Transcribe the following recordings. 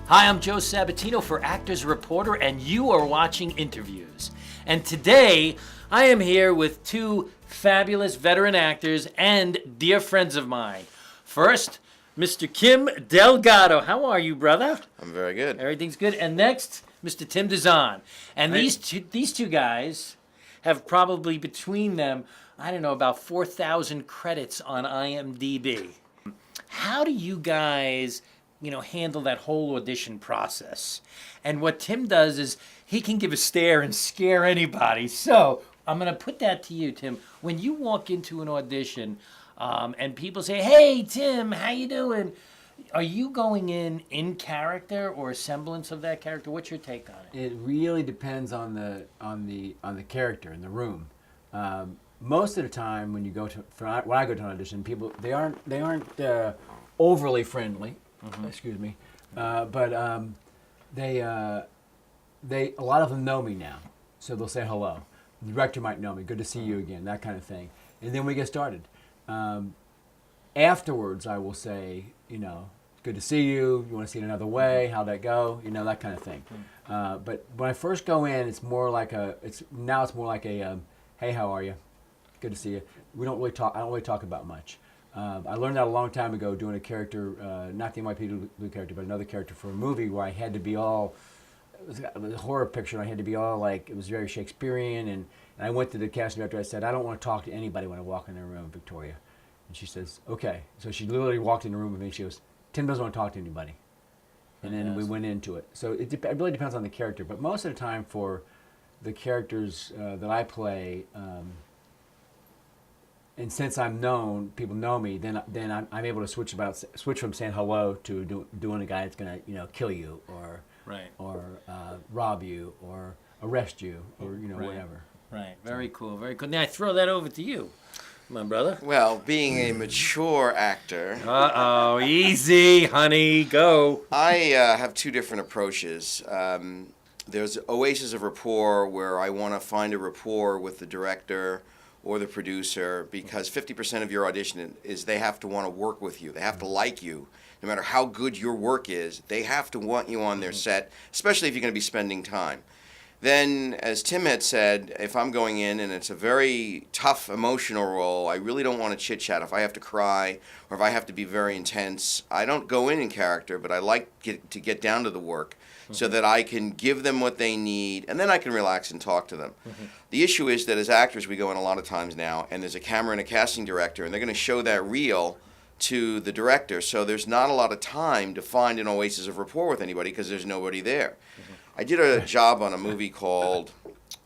Hi, I'm Joe Sabatino for Actors Reporter, and you are watching Interviews. And today, I am here with two fabulous veteran actors and dear friends of mine. First, Mr. Kim Delgado. How are you, brother? I'm very good. Everything's good. And next, Mr. Tim DeZarn. And Hey. these two guys have probably between them, I don't know, about 4,000 credits on IMDb. How do you guys, handle that whole audition process? And what Tim does is he can give a stare and scare anybody. So I'm going to put that to you, Tim. When you walk into an audition and people say, "Hey, Tim, how you doing?" Are you going in character or a semblance of that character? What's your take on it? It really depends on the character in the room. Most of the time, when I go to an audition, people they aren't overly friendly. Excuse me, but they a lot of them know me now, so they'll say hello. The director might know me. Good to see you again. That kind of thing, and then we get started. Afterwards, I will say, good to see you. You want to see it another way? How'd that go? That kind of thing. But when I first go in, it's more like hey, how are you? Good to see you. We don't really talk. I don't really talk about much. I learned that a long time ago doing a character, not the NYPD Blue character, but another character for a movie where I had to be all. It was a horror picture, and I had to be all like, it was very Shakespearean, and I went to the casting director. I said, I don't want to talk to anybody when I walk in the room, Victoria. And she says, okay. So she literally walked in the room with me. She goes, Tim doesn't want to talk to anybody. And then we went into it. So it really depends on the character. But most of the time for the characters that I play, and since I'm known, people know me, then I'm able to switch from saying hello to doing a guy that's going to kill you or rob you or arrest you or whatever. Right. Very cool. Very cool. Now I throw that over to you, my brother. Well, being a mature actor, Uh-oh. Easy, honey. Go. I have two different approaches. There's oases of rapport where I want to find a rapport with the director or the producer, because 50% of your audition is they have to want to work with you. They have to like you. No matter how good your work is, they have to want you on their set, especially if you're going to be spending time. Then, as Tim had said, if I'm going in and it's a very tough emotional role, I really don't want to chit-chat. If I have to cry or if I have to be very intense, I don't go in character, but I like to get down to the work so that I can give them what they need, and then I can relax and talk to them. The issue is that as actors, we go in a lot of times now, and there's a camera and a casting director, and they're going to show that reel to the director, so there's not a lot of time to find an oasis of rapport with anybody because there's nobody there. I did a job on a movie called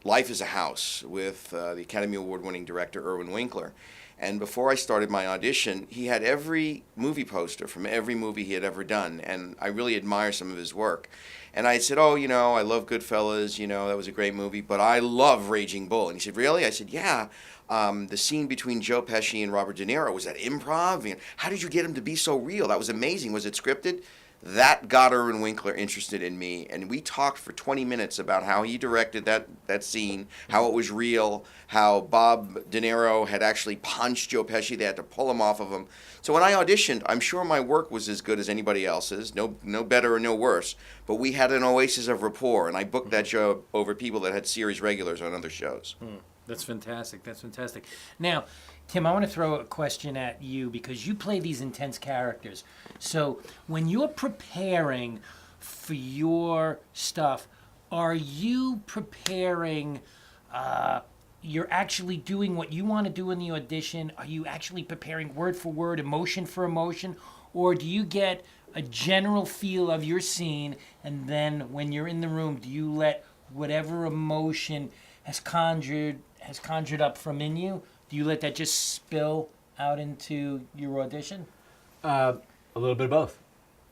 Life is a House with the Academy Award-winning director Irwin Winkler. And before I started my audition, he had every movie poster from every movie he had ever done, and I really admire some of his work. And I said, I love Goodfellas, that was a great movie, but I love Raging Bull. And he said, really? I said, yeah. The scene between Joe Pesci and Robert De Niro, was that improv? And how did you get him to be so real? That was amazing. Was it scripted? That got Irwin Winkler interested in me, and we talked for 20 minutes about how he directed that scene, how it was real, how Bob De Niro had actually punched Joe Pesci. They had to pull him off of him. So when I auditioned, I'm sure my work was as good as anybody else's, no better or no worse, but we had an oasis of rapport, and I booked that job over people that had series regulars on other shows. That's fantastic. That's fantastic. Now, Tim, I want to throw a question at you because you play these intense characters. So when you're preparing for your stuff, are you preparing, you're actually doing what you want to do in the audition? Are you actually preparing word for word, emotion for emotion? Or do you get a general feel of your scene, and then when you're in the room, do you let whatever emotion has conjured up from in you, do you let that just spill out into your audition? A little bit of both.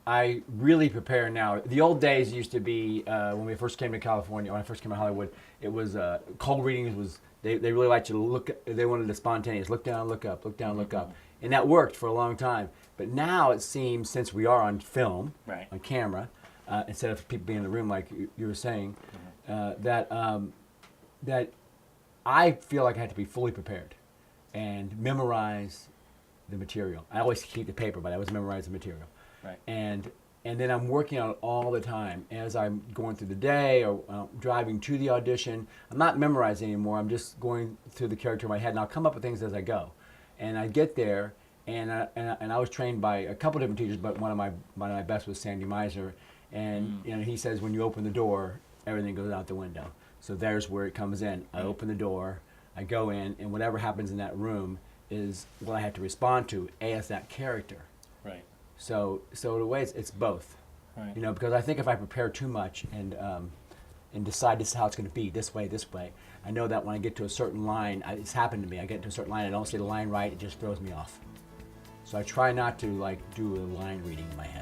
I really prepare now. The old days used to be when we first came to California, when I first came to Hollywood, it was cold readings was, they really liked you to look, they wanted the spontaneous, look down, look up, look down, look up. And that worked for a long time. But now it seems, since we are on film, on camera, instead of people being in the room like you were saying, that I feel like I have to be fully prepared and memorize the material. I always keep the paper, but I always memorize the material. Right. And and then I'm working on it all the time as I'm going through the day or driving to the audition. I'm not memorizing anymore. I'm just going through the character in my head, and I'll come up with things as I go. And I get there, and I was trained by a couple different teachers, but one of my best was Sandy Meisner, and you know, he says when you open the door, everything goes out the window. So there's where it comes in. I open the door, I go in, and whatever happens in that room is what I have to respond to as that character. Right. So in a way, it's both. Right. You know, because I think if I prepare too much and decide this is how it's going to be, this way, I know that when I get to a certain line, it's happened to me. I get to a certain line, I don't say the line right, it just throws me off. So I try not to like do a line reading in my head.